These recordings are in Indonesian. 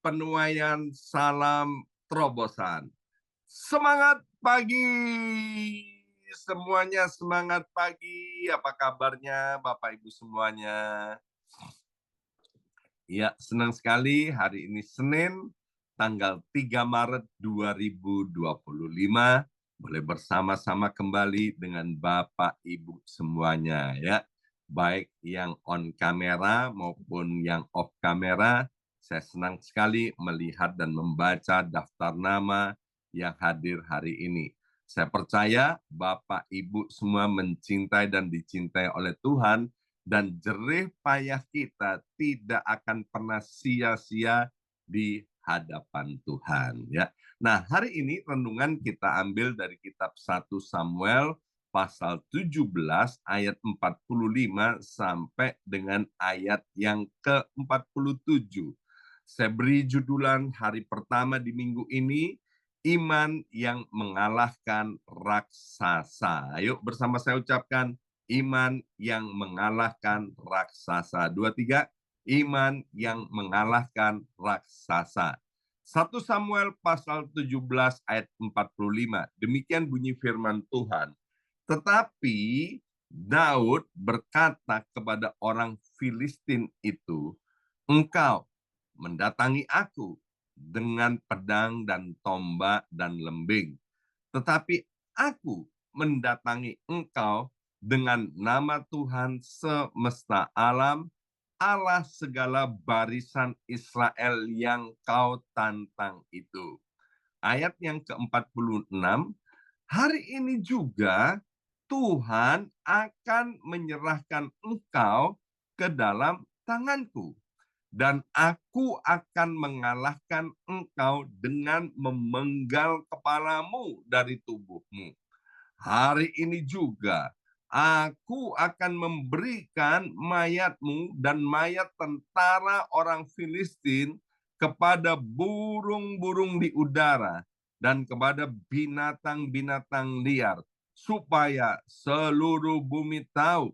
penuaian salam terobosan. Semangat pagi semuanya, semangat pagi. Apa kabarnya Bapak Ibu semuanya? Ya, senang sekali hari ini Senin, tanggal 3 Maret 2025, boleh bersama-sama kembali dengan Bapak Ibu semuanya ya. Baik yang on kamera maupun yang off kamera, saya senang sekali melihat dan membaca daftar nama yang hadir hari ini. Saya percaya Bapak Ibu semua mencintai dan dicintai oleh Tuhan, dan jerih payah kita tidak akan pernah sia-sia di hadapan Tuhan ya. Nah, hari ini renungan kita ambil dari kitab 1 Samuel pasal 17 ayat 45 sampai dengan ayat yang ke-47. Saya beri judulan hari pertama di minggu ini, iman yang mengalahkan raksasa. Ayo bersama saya ucapkan, iman yang mengalahkan raksasa. 2, 3, iman yang mengalahkan raksasa. 1 Samuel pasal 17 ayat 45. Demikian bunyi firman Tuhan. Tetapi Daud berkata kepada orang Filistin itu, engkau mendatangi aku dengan pedang dan tombak dan lembing. Tetapi aku mendatangi engkau dengan nama Tuhan semesta alam, Allah segala barisan Israel yang kau tantang itu. Ayat yang ke-46, hari ini juga Tuhan akan menyerahkan engkau ke dalam tanganku, dan aku akan mengalahkan engkau dengan memenggal kepalamu dari tubuhmu. Hari ini juga aku akan memberikan mayatmu dan mayat tentara orang Filistin kepada burung-burung di udara dan kepada binatang-binatang liar, supaya seluruh bumi tahu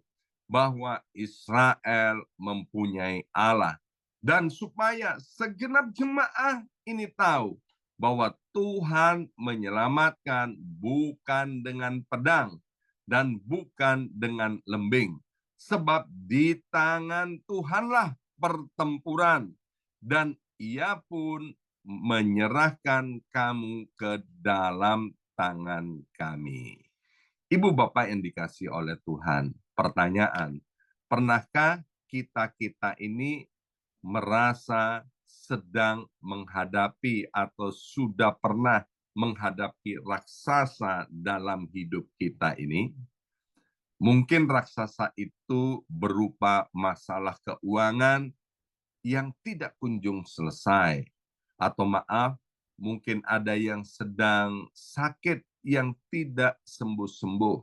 bahwa Israel mempunyai Allah, dan supaya segenap jemaah ini tahu bahwa Tuhan menyelamatkan bukan dengan pedang dan bukan dengan lembing. Sebab di tangan Tuhanlah pertempuran, dan Ia pun menyerahkan kamu ke dalam tangan kami. Ibu bapak yang dikasihi oleh Tuhan, pertanyaan, pernahkah kita-kita ini merasa sedang menghadapi atau sudah pernah menghadapi raksasa dalam hidup kita ini? Mungkin raksasa itu berupa masalah keuangan yang tidak kunjung selesai. Atau maaf, mungkin ada yang sedang sakit yang tidak sembuh-sembuh.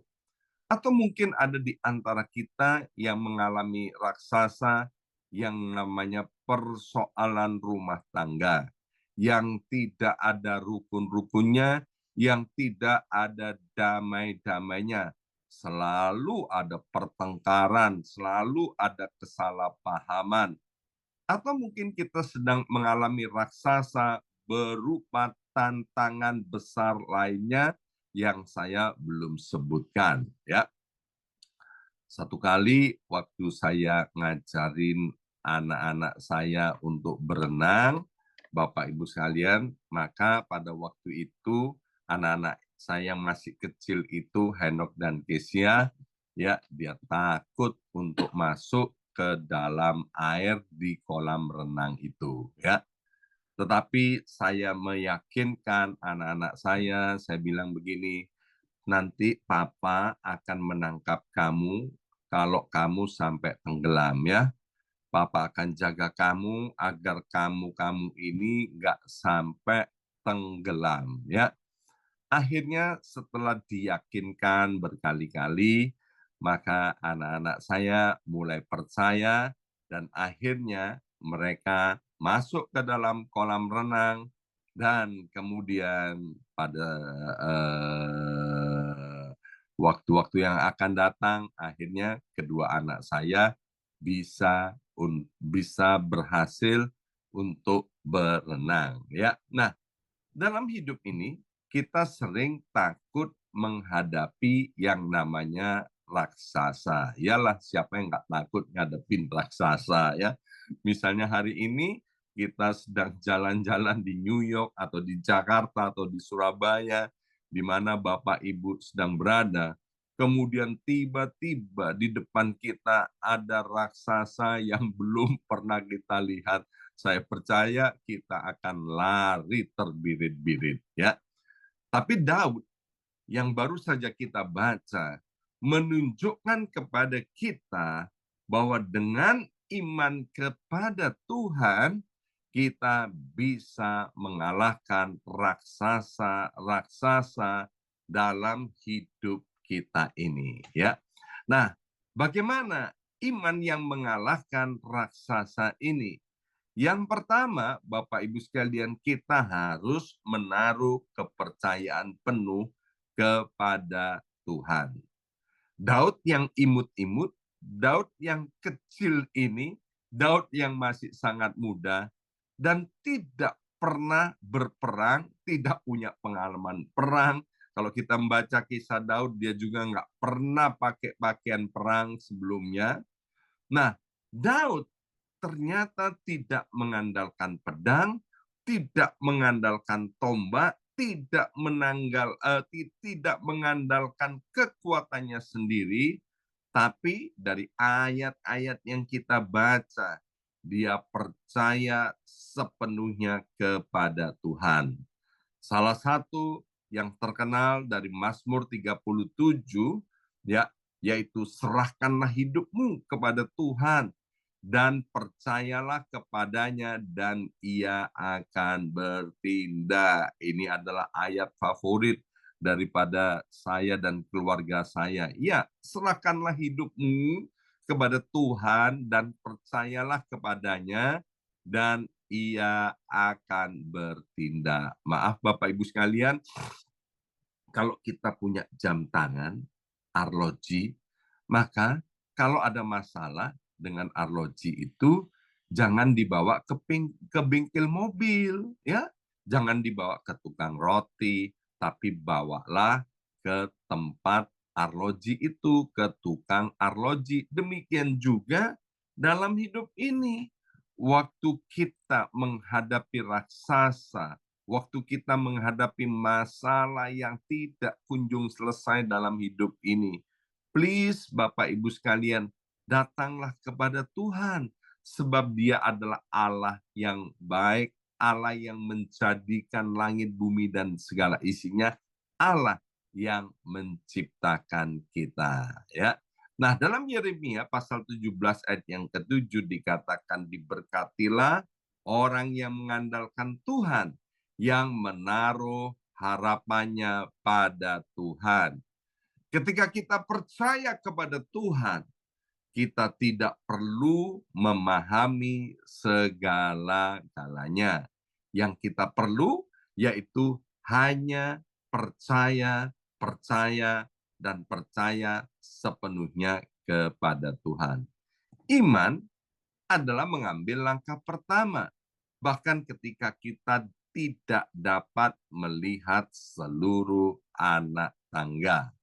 Atau mungkin ada di antara kita yang mengalami raksasa yang namanya persoalan rumah tangga, yang tidak ada rukun-rukunnya, yang tidak ada damai-damainya. Selalu ada pertengkaran, selalu ada kesalahpahaman. Atau mungkin kita sedang mengalami raksasa berupa tantangan besar lainnya yang saya belum sebutkan ya. Satu kali waktu saya ngajarin anak-anak saya untuk berenang, Bapak Ibu sekalian, maka pada waktu itu anak-anak saya yang masih kecil itu, Henok dan Kesia, ya dia takut untuk masuk ke dalam air di kolam renang itu ya. Tetapi saya meyakinkan anak-anak saya bilang begini, nanti papa akan menangkap kamu kalau kamu sampai tenggelam ya. Papa akan jaga kamu agar kamu ini nggak sampai tenggelam ya. Akhirnya setelah diyakinkan berkali-kali, maka anak-anak saya mulai percaya dan akhirnya mereka masuk ke dalam kolam renang, dan kemudian pada waktu-waktu yang akan datang, akhirnya kedua anak saya bisa berhasil untuk berenang. Ya, nah dalam hidup ini kita sering takut menghadapi yang namanya raksasa. Iyalah, siapa yang nggak takut ngadepin raksasa ya. Misalnya hari ini kita sedang jalan-jalan di New York atau di Jakarta atau di Surabaya, di mana Bapak Ibu sedang berada. Kemudian tiba-tiba di depan kita ada raksasa yang belum pernah kita lihat. Saya percaya kita akan lari terbirit-birit ya. Tapi Daud yang baru saja kita baca menunjukkan kepada kita bahwa dengan iman kepada Tuhan kita bisa mengalahkan raksasa-raksasa dalam hidup kita ini ya. Nah, bagaimana iman yang mengalahkan raksasa ini? Yang pertama, Bapak Ibu sekalian, kita harus menaruh kepercayaan penuh kepada Tuhan. Daud yang imut-imut, Daud yang kecil ini, Daud yang masih sangat muda, dan tidak pernah berperang, tidak punya pengalaman perang. Kalau kita membaca kisah Daud, dia juga nggak pernah pakai pakaian perang sebelumnya. Nah, Daud ternyata tidak mengandalkan pedang, tidak mengandalkan tombak, tidak mengandalkan kekuatannya sendiri, tapi dari ayat-ayat yang kita baca, dia percaya sepenuhnya kepada Tuhan. Salah satu yang terkenal dari Mazmur 37, ya, yaitu serahkanlah hidupmu kepada Tuhan dan percayalah kepadanya dan ia akan bertindak. Ini adalah ayat favorit daripada saya dan keluarga saya. Ya, serahkanlah hidupmu kepada Tuhan dan percayalah kepadanya dan ia akan bertindak. Maaf Bapak Ibu sekalian, kalau kita punya jam tangan, arloji, maka kalau ada masalah dengan arloji itu, jangan dibawa ke bengkel mobil, ya. Jangan dibawa ke tukang roti, tapi bawalah ke tempat arloji itu, ke tukang arloji. Demikian juga dalam hidup ini. Waktu kita menghadapi raksasa, waktu kita menghadapi masalah yang tidak kunjung selesai dalam hidup ini, please Bapak Ibu sekalian, datanglah kepada Tuhan, sebab Dia adalah Allah yang baik, Allah yang menjadikan langit, bumi, dan segala isinya, Allah yang menciptakan kita. Ya. Nah, dalam Yeremia pasal 17 ayat yang ke-7 dikatakan, diberkatilah orang yang mengandalkan Tuhan, yang menaruh harapannya pada Tuhan. Ketika kita percaya kepada Tuhan, kita tidak perlu memahami segala-galanya. Yang kita perlu yaitu hanya percaya, percaya, dan percaya sepenuhnya kepada Tuhan. Iman adalah mengambil langkah pertama, bahkan ketika kita tidak dapat melihat seluruh anak tangga.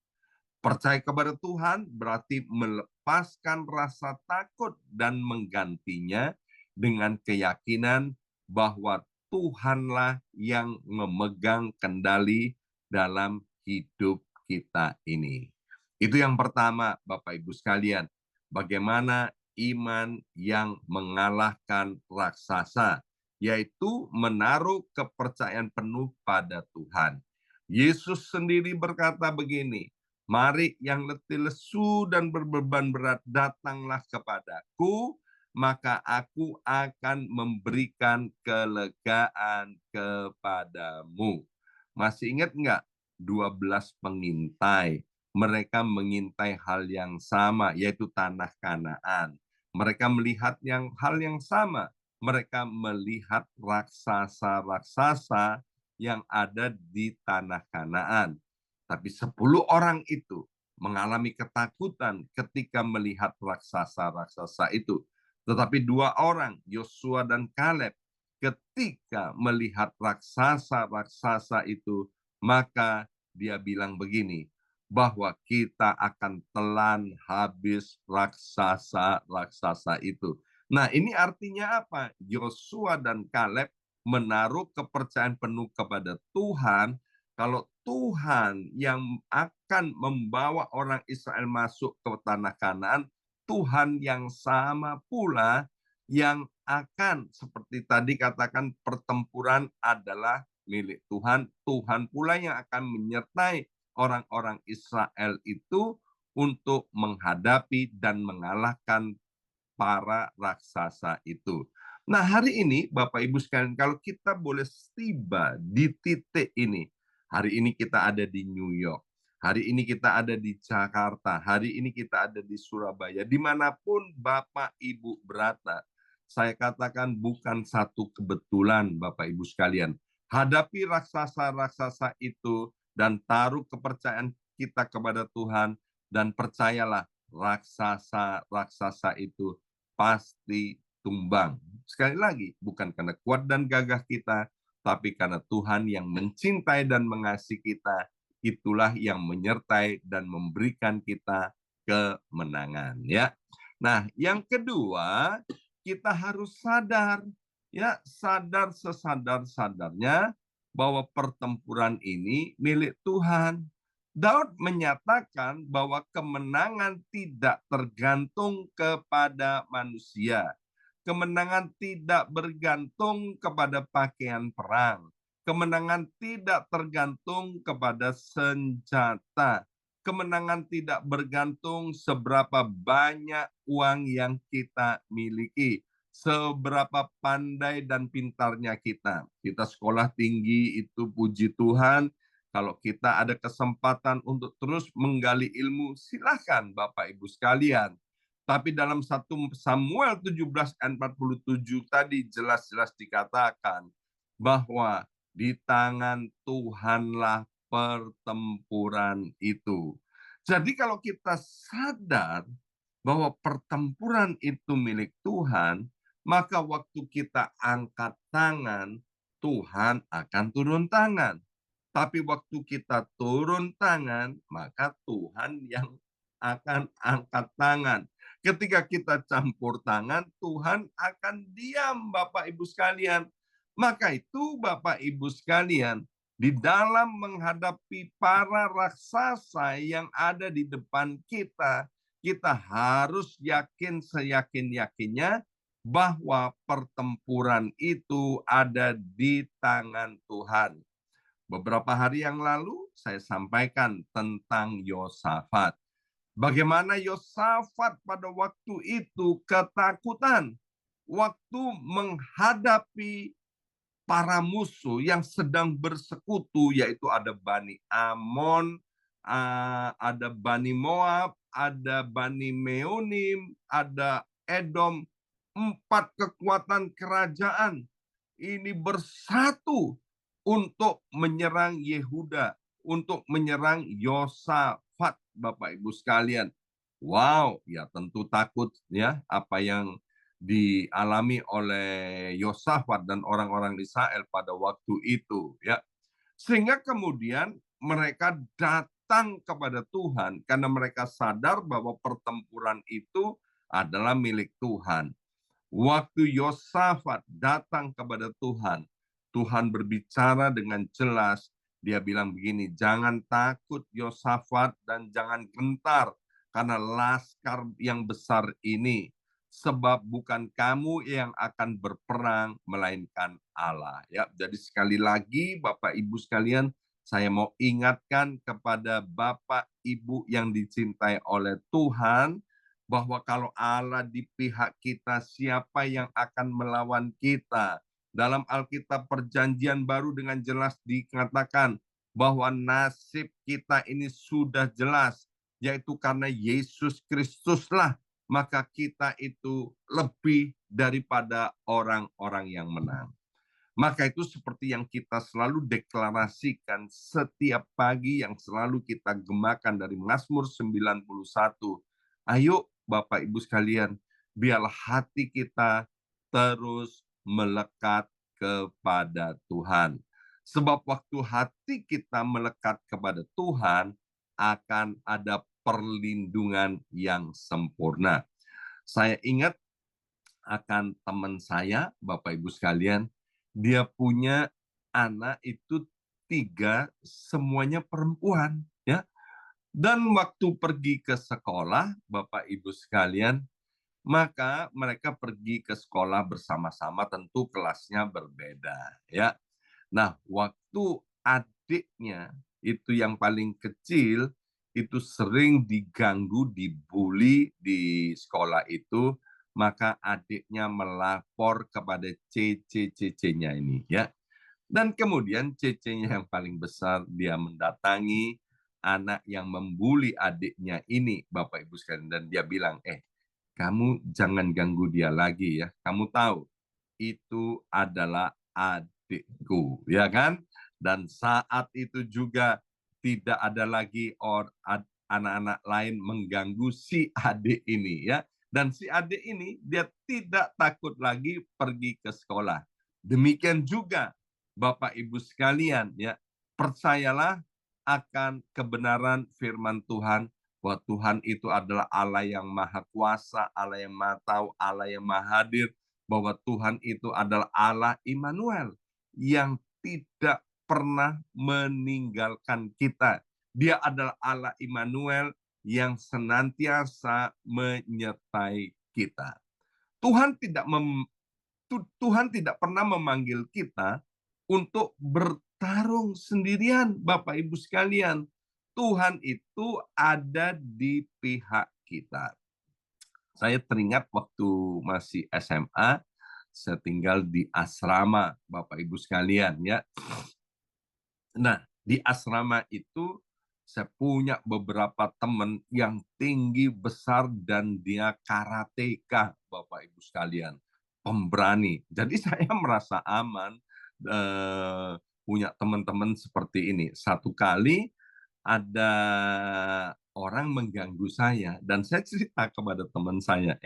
Percaya kepada Tuhan berarti melepaskan rasa takut dan menggantinya dengan keyakinan bahwa Tuhanlah yang memegang kendali dalam hidup kita ini. Itu yang pertama, Bapak Ibu sekalian. Bagaimana iman yang mengalahkan raksasa, yaitu menaruh kepercayaan penuh pada Tuhan. Yesus sendiri berkata begini, mari yang letih lesu dan berbeban berat, datanglah kepadaku, maka aku akan memberikan kelegaan kepadamu. Masih ingat enggak? 12 pengintai. Mereka mengintai hal yang sama, yaitu tanah Kanaan. Mereka melihat hal yang sama. Mereka melihat raksasa-raksasa yang ada di tanah Kanaan. Tapi 10 orang itu mengalami ketakutan ketika melihat raksasa-raksasa itu. Tetapi 2 orang, Yosua dan Kaleb, ketika melihat raksasa-raksasa itu, maka dia bilang begini, bahwa kita akan telan habis raksasa-raksasa itu. Nah, ini artinya apa? Yosua dan Kaleb menaruh kepercayaan penuh kepada Tuhan, kalau Tuhan yang akan membawa orang Israel masuk ke tanah Kanaan, Tuhan yang sama pula yang akan, seperti tadi katakan, pertempuran adalah milik Tuhan. Tuhan pula yang akan menyertai orang-orang Israel itu untuk menghadapi dan mengalahkan para raksasa itu. Nah, hari ini Bapak Ibu sekalian, kalau kita boleh tiba di titik ini, hari ini kita ada di New York, hari ini kita ada di Jakarta, hari ini kita ada di Surabaya, dimanapun Bapak Ibu berada, saya katakan bukan satu kebetulan Bapak Ibu sekalian. Hadapi raksasa-raksasa itu dan taruh kepercayaan kita kepada Tuhan, dan percayalah raksasa-raksasa itu pasti tumbang. Sekali lagi, bukan karena kuat dan gagah kita, tapi karena Tuhan yang mencintai dan mengasihi kita, itulah yang menyertai dan memberikan kita kemenangan. Ya. Nah, yang kedua, kita harus sadar, ya, sadar sesadar-sadarnya bahwa pertempuran ini milik Tuhan. Daud menyatakan bahwa kemenangan tidak tergantung kepada manusia. Kemenangan tidak bergantung kepada pakaian perang. Kemenangan tidak tergantung kepada senjata. Kemenangan tidak bergantung seberapa banyak uang yang kita miliki, seberapa pandai dan pintarnya kita. Kita sekolah tinggi itu puji Tuhan. Kalau kita ada kesempatan untuk terus menggali ilmu, silakan Bapak Ibu sekalian. Tapi dalam 1 Samuel 17 ayat 47 tadi jelas-jelas dikatakan bahwa di tangan Tuhanlah pertempuran itu. Jadi kalau kita sadar bahwa pertempuran itu milik Tuhan, maka waktu kita angkat tangan, Tuhan akan turun tangan. Tapi waktu kita turun tangan, maka Tuhan yang akan angkat tangan. Ketika kita campur tangan, Tuhan akan diam, Bapak Ibu sekalian. Maka itu Bapak Ibu sekalian, di dalam menghadapi para raksasa yang ada di depan kita, kita harus yakin seyakin-yakinnya bahwa pertempuran itu ada di tangan Tuhan. Beberapa hari yang lalu saya sampaikan tentang Yosafat. Bagaimana Yosafat pada waktu itu ketakutan waktu menghadapi para musuh yang sedang bersekutu, yaitu ada Bani Amon, ada Bani Moab, ada Bani Meonim, ada Edom. 4 kekuatan kerajaan ini bersatu untuk menyerang Yehuda, untuk menyerang Yosafat, Bapak Ibu sekalian. Wow, ya tentu takut ya apa yang dialami oleh Yosafat dan orang-orang Israel pada waktu itu, ya. Sehingga kemudian mereka datang kepada Tuhan karena mereka sadar bahwa pertempuran itu adalah milik Tuhan. Waktu Yosafat datang kepada Tuhan, Tuhan berbicara dengan jelas. Dia bilang begini, jangan takut Yosafat dan jangan gentar karena laskar yang besar ini. Sebab bukan kamu yang akan berperang, melainkan Allah. Ya, jadi sekali lagi Bapak Ibu sekalian, saya mau ingatkan kepada Bapak Ibu yang dicintai oleh Tuhan, bahwa kalau Allah di pihak kita, siapa yang akan melawan kita? Dalam Alkitab Perjanjian Baru dengan jelas dikatakan bahwa nasib kita ini sudah jelas, yaitu karena Yesus Kristuslah, maka kita itu lebih daripada orang-orang yang menang. Maka itu seperti yang kita selalu deklarasikan setiap pagi, yang selalu kita gemakan dari Mazmur 91. Ayo Bapak Ibu sekalian, biarlah hati kita terus melekat kepada Tuhan. Sebab waktu hati kita melekat kepada Tuhan, akan ada perlindungan yang sempurna. Saya ingat akan teman saya, Bapak Ibu sekalian, dia punya anak itu 3, semuanya perempuan, ya. Dan waktu pergi ke sekolah, Bapak Ibu sekalian, maka mereka pergi ke sekolah bersama-sama, tentu kelasnya berbeda, ya. Nah, waktu adiknya itu yang paling kecil itu sering diganggu, dibully di sekolah itu, maka adiknya melapor kepada CC-CC-nya ini, ya. Dan kemudian CC-nya yang paling besar dia mendatangi anak yang membuli adiknya ini, Bapak Ibu sekalian, dan dia bilang, kamu jangan ganggu dia lagi ya. Kamu tahu itu adalah adikku, ya kan? Dan saat itu juga tidak ada lagi anak-anak lain mengganggu si adik ini, ya. Dan si adik ini dia tidak takut lagi pergi ke sekolah. Demikian juga Bapak Ibu sekalian, ya. Percayalah akan kebenaran firman Tuhan, bahwa Tuhan itu adalah Allah yang maha kuasa, Allah yang maha tahu, Allah yang maha hadir, bahwa Tuhan itu adalah Allah Immanuel yang tidak pernah meninggalkan kita. Dia adalah Allah Immanuel yang senantiasa menyertai kita. Tuhan tidak pernah memanggil kita untuk bertarung sendirian, Bapak Ibu sekalian. Tuhan itu ada di pihak kita. Saya teringat waktu masih SMA, saya tinggal di asrama, Bapak Ibu sekalian, ya. Nah, di asrama itu saya punya beberapa teman yang tinggi besar dan dia karateka, Bapak Ibu sekalian, pemberani. Jadi saya merasa aman punya teman-teman seperti ini. Satu kali ada orang mengganggu saya dan saya cerita kepada teman saya,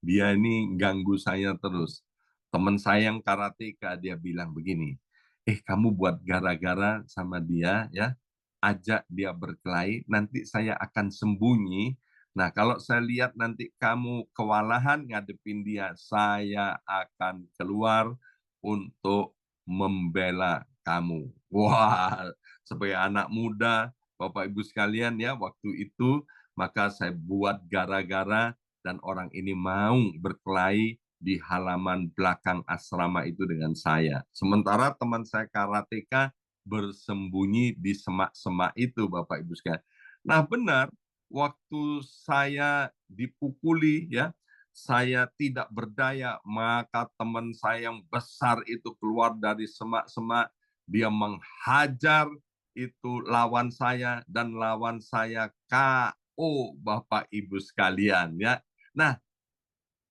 dia ini ganggu saya terus. Teman saya yang karateka dia bilang begini, kamu buat gara-gara sama dia ya, ajak dia berkelahi, nanti saya akan sembunyi. Nah, kalau saya lihat nanti kamu kewalahan ngadepin dia, saya akan keluar untuk membela kamu. Wah, sebagai anak muda, Bapak Ibu sekalian ya, waktu itu maka saya buat gara-gara dan orang ini mau berkelahi di halaman belakang asrama itu dengan saya. Sementara teman saya karateka bersembunyi di semak-semak itu, Bapak Ibu sekalian. Nah, benar, waktu saya dipukuli ya, saya tidak berdaya, maka teman saya yang besar itu keluar dari semak-semak, dia menghajar itu lawan saya dan lawan saya KO, Bapak Ibu sekalian ya. Nah,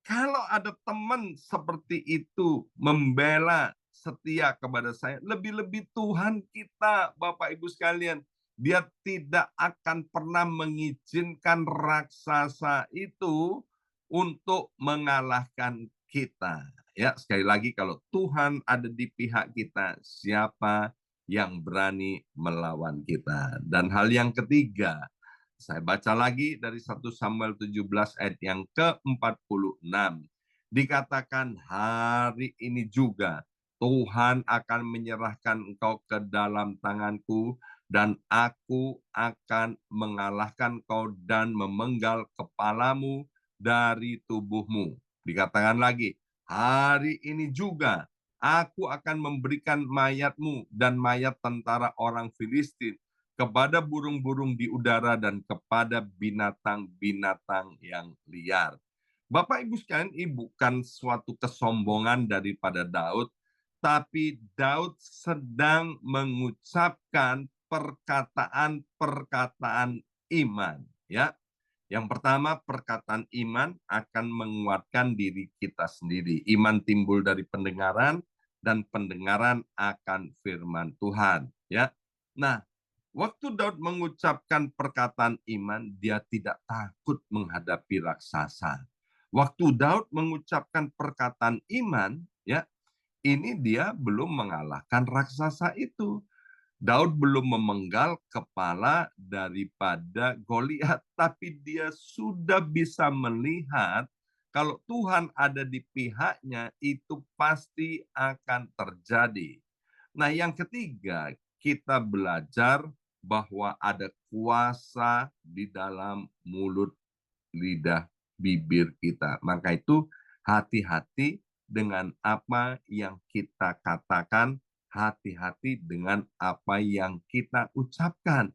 kalau ada teman seperti itu membela setia kepada saya, lebih-lebih Tuhan kita, Bapak Ibu sekalian, dia tidak akan pernah mengizinkan raksasa itu untuk mengalahkan kita. Ya, sekali lagi kalau Tuhan ada di pihak kita, siapa yang berani melawan kita? Dan hal yang ketiga, saya baca lagi dari 1 Samuel 17 ayat yang ke-46. Dikatakan hari ini juga Tuhan akan menyerahkan engkau ke dalam tanganku dan aku akan mengalahkan kau dan memenggal kepalamu dari tubuhmu. Dikatakan lagi, hari ini juga aku akan memberikan mayatmu dan mayat tentara orang Filistin kepada burung-burung di udara dan kepada binatang-binatang yang liar. Bapak Ibu sekalian, ini bukan suatu kesombongan daripada Daud, tapi Daud sedang mengucapkan perkataan-perkataan iman, ya. Yang pertama, perkataan iman akan menguatkan diri kita sendiri. Iman timbul dari pendengaran dan pendengaran akan firman Tuhan, ya. Nah, waktu Daud mengucapkan perkataan iman, dia tidak takut menghadapi raksasa. Waktu Daud mengucapkan perkataan iman, ya, ini dia belum mengalahkan raksasa itu. Daud belum memenggal kepala daripada Goliat, tapi dia sudah bisa melihat kalau Tuhan ada di pihaknya, itu pasti akan terjadi. Nah, yang ketiga, kita belajar bahwa ada kuasa di dalam mulut, lidah, bibir kita. Maka itu hati-hati dengan apa yang kita katakan, hati-hati dengan apa yang kita ucapkan.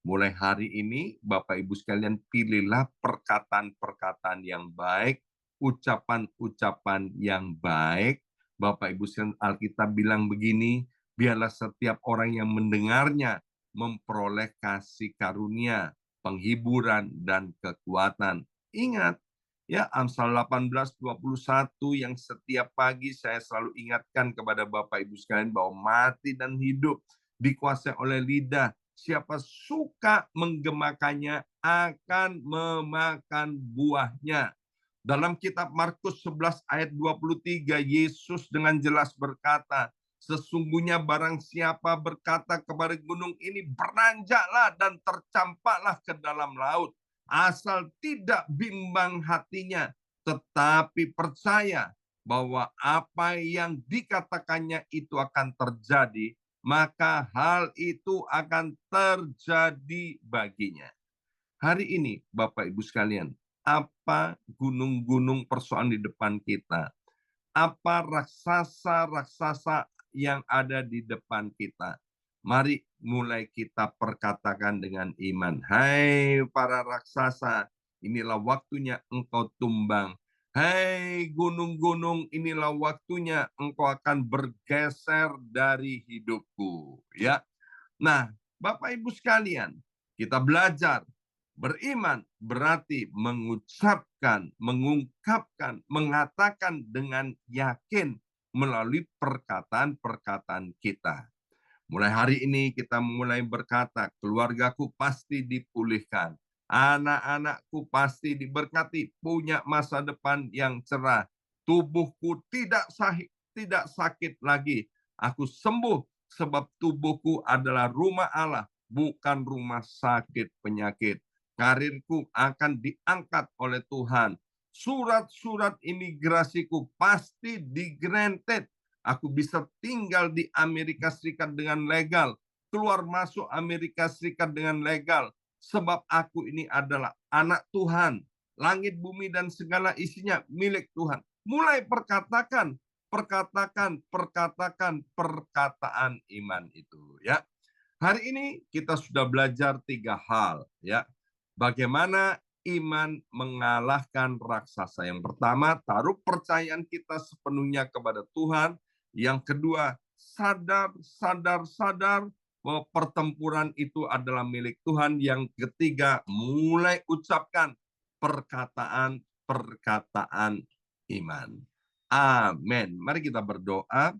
Mulai hari ini, Bapak Ibu sekalian, pilihlah perkataan-perkataan yang baik, ucapan-ucapan yang baik. Bapak Ibu sekalian, Alkitab bilang begini, biarlah setiap orang yang mendengarnya memperoleh kasih karunia, penghiburan, dan kekuatan. Ingat, ya Amsal 18:21 yang setiap pagi saya selalu ingatkan kepada Bapak Ibu sekalian bahwa mati dan hidup dikuasai oleh lidah. Siapa suka menggemakannya akan memakan buahnya. Dalam kitab Markus 11 ayat 23, Yesus dengan jelas berkata, sesungguhnya barang siapa berkata kepada gunung ini, beranjaklah dan tercampaklah ke dalam laut, asal tidak bimbang hatinya, tetapi percaya bahwa apa yang dikatakannya itu akan terjadi, maka hal itu akan terjadi baginya. Hari ini, Bapak Ibu sekalian, apa gunung-gunung persoalan di depan kita? Apa raksasa-raksasa yang ada di depan kita? Mari mulai kita perkatakan dengan iman. Hai para raksasa, inilah waktunya engkau tumbang. Hai gunung-gunung, inilah waktunya engkau akan bergeser dari hidupku. Ya, nah Bapak Ibu sekalian, kita belajar beriman berarti mengucapkan, mengungkapkan, mengatakan dengan yakin melalui perkataan-perkataan kita. Mulai hari ini kita mulai berkata, keluargaku pasti dipulihkan. Anak-anakku pasti diberkati, punya masa depan yang cerah. Tubuhku tidak sakit lagi. Aku sembuh sebab tubuhku adalah rumah Allah, bukan rumah sakit penyakit. Karirku akan diangkat oleh Tuhan. Surat-surat imigrasiku pasti di-granted. Aku bisa tinggal di Amerika Serikat dengan legal, keluar masuk Amerika Serikat dengan legal, sebab aku ini adalah anak Tuhan. Langit, bumi, dan segala isinya milik Tuhan. Mulai perkatakan perkataan iman itu. Ya, hari ini kita sudah belajar 3 hal. Ya, bagaimana iman mengalahkan raksasa. Yang pertama, taruh percayaan kita sepenuhnya kepada Tuhan. Yang kedua, sadar bahwa pertempuran itu adalah milik Tuhan. Yang ketiga, mulai ucapkan perkataan iman. Amin. Mari kita berdoa.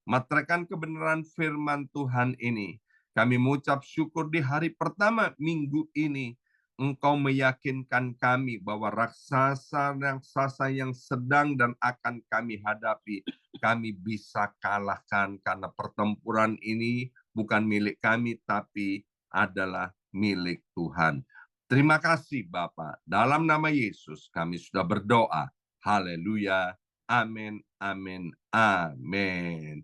Materaikan kebenaran firman Tuhan ini. Kami mengucap syukur di hari pertama minggu ini. Engkau meyakinkan kami bahwa raksasa-raksasa yang sedang dan akan kami hadapi, kami bisa kalahkan karena pertempuran ini bukan milik kami, tapi adalah milik Tuhan. Terima kasih Bapak. Dalam nama Yesus kami sudah berdoa. Haleluya. Amin, amin, amin.